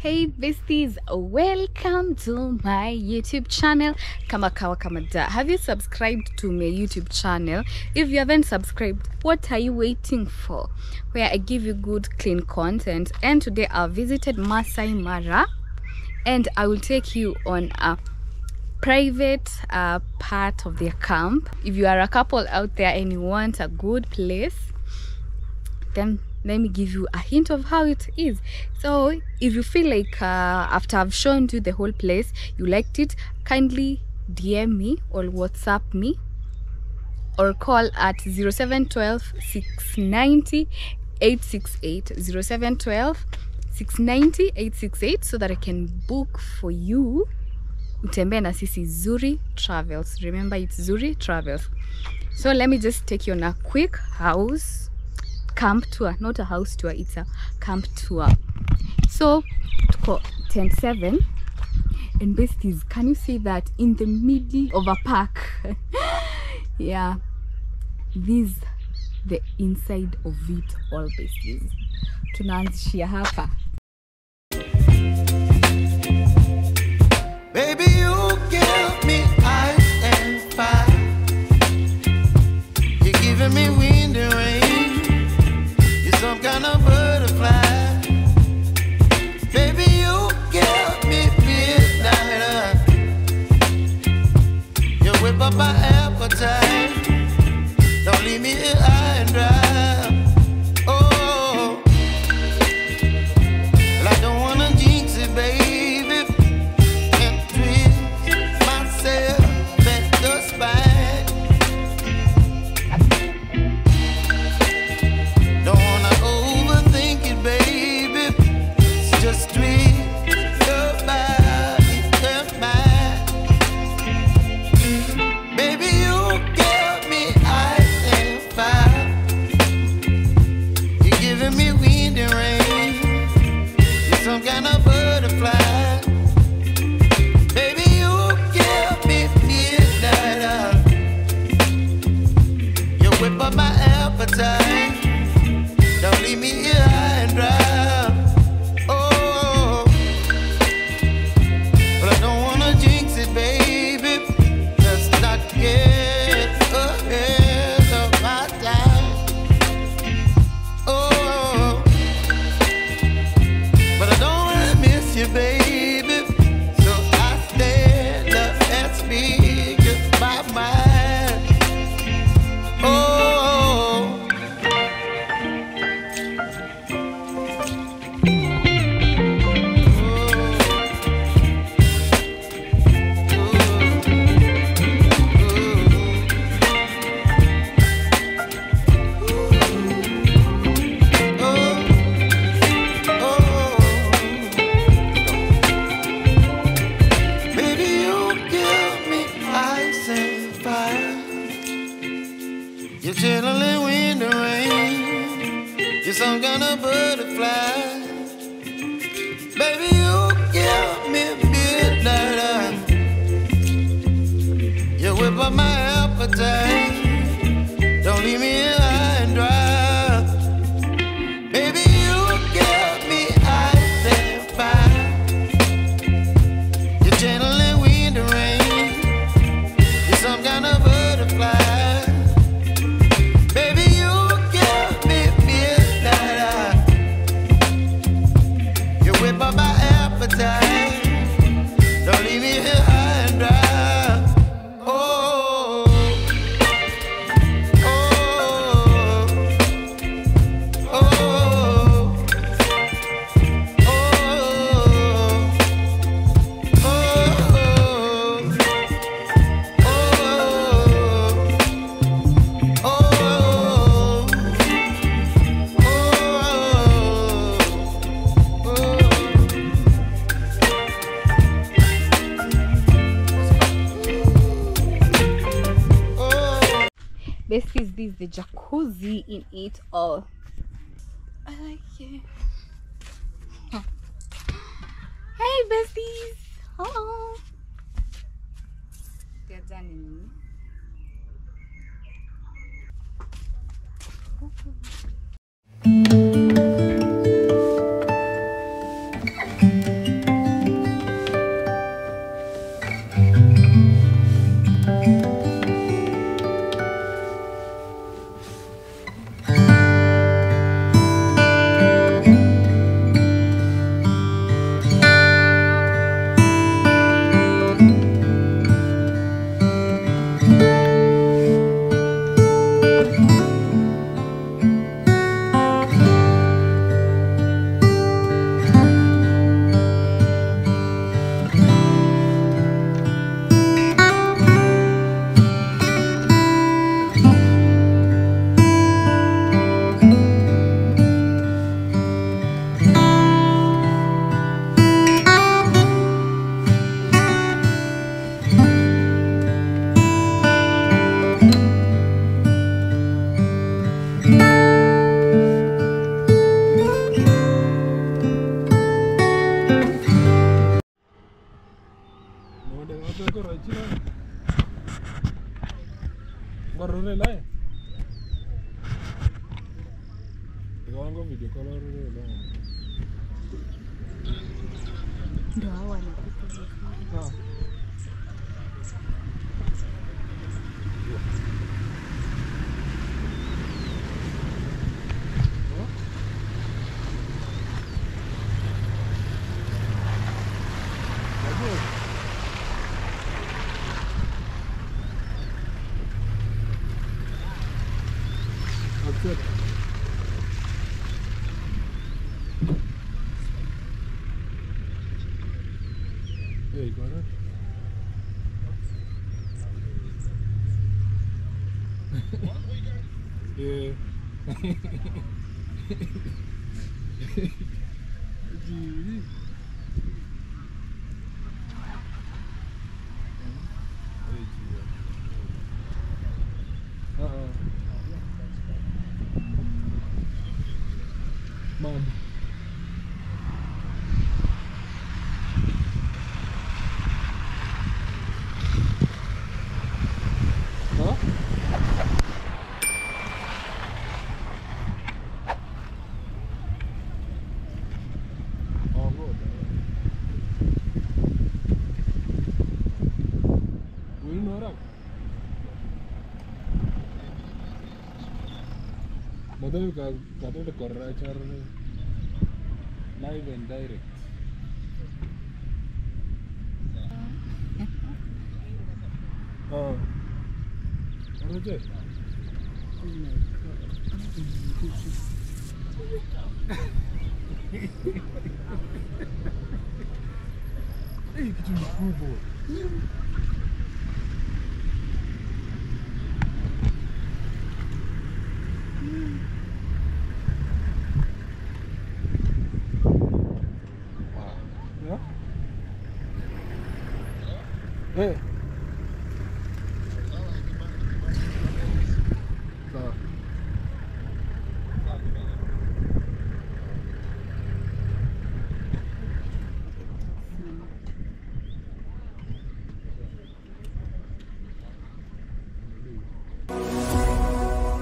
Hey besties, welcome to my YouTube channel. Kama kawa kama da. Have you subscribed to my YouTube channel? If you haven't subscribed, what are you waiting for? Where I give you good clean content. And today I visited Masaai Mara and I will take you on a private part of their camp. If you are a couple out there and you want a good place, then let me give you a hint of how it is. So if you feel like after I've shown you the whole place you liked it, kindly DM me or WhatsApp me or call at 0712 690 868 0712 690 868 so that I can book for you. Utembee na sisi Zuri Travels. Remember, it's Zuri Travels. So let me just take you on a quick camp tour, not a house tour, it's a camp tour. So tent 7 and besties, can you see that in the middle of a park? Yeah, this the inside of it all besties. Tunaanzishia hapa. Baby, you give me ice and fire. You're giving me wind and rain. You're some kind of butterfly. Baby, you give me midnight. You whip up my appetite. Don't leave me here high and dry. Oh, well, I don't wanna jinx it, baby. Don't leave me here high and dry. Oh, but I don't wanna jinx it, baby. Let's not get ahead of my time. Oh, but I don't wanna miss you, baby. So I stand up and speak my mind. Oh. You're chilling wind and rain. You're some kind of butterfly. Baby, you give me midnight. You whip up my appetite. Don't leave me here high and dry. Baby, you give me ice and fire. You're channeling wind and rain. You're some kind of butterfly. My appetite. Don't leave me here high and dry. Oh, oh, oh, oh, Besties, this is the jacuzzi in it all. I like it. Hey besties, hello. They're done in me. ko ra china. Barone lai. Ikawango video call rore lai. Ndio hao wanapita. Ah. Good. Hey, got it? Yeah. Mom. Huh? Oh, good. We know that. Mother got the correct live and direct. Oh, what is it? Hey, get you the pool boy.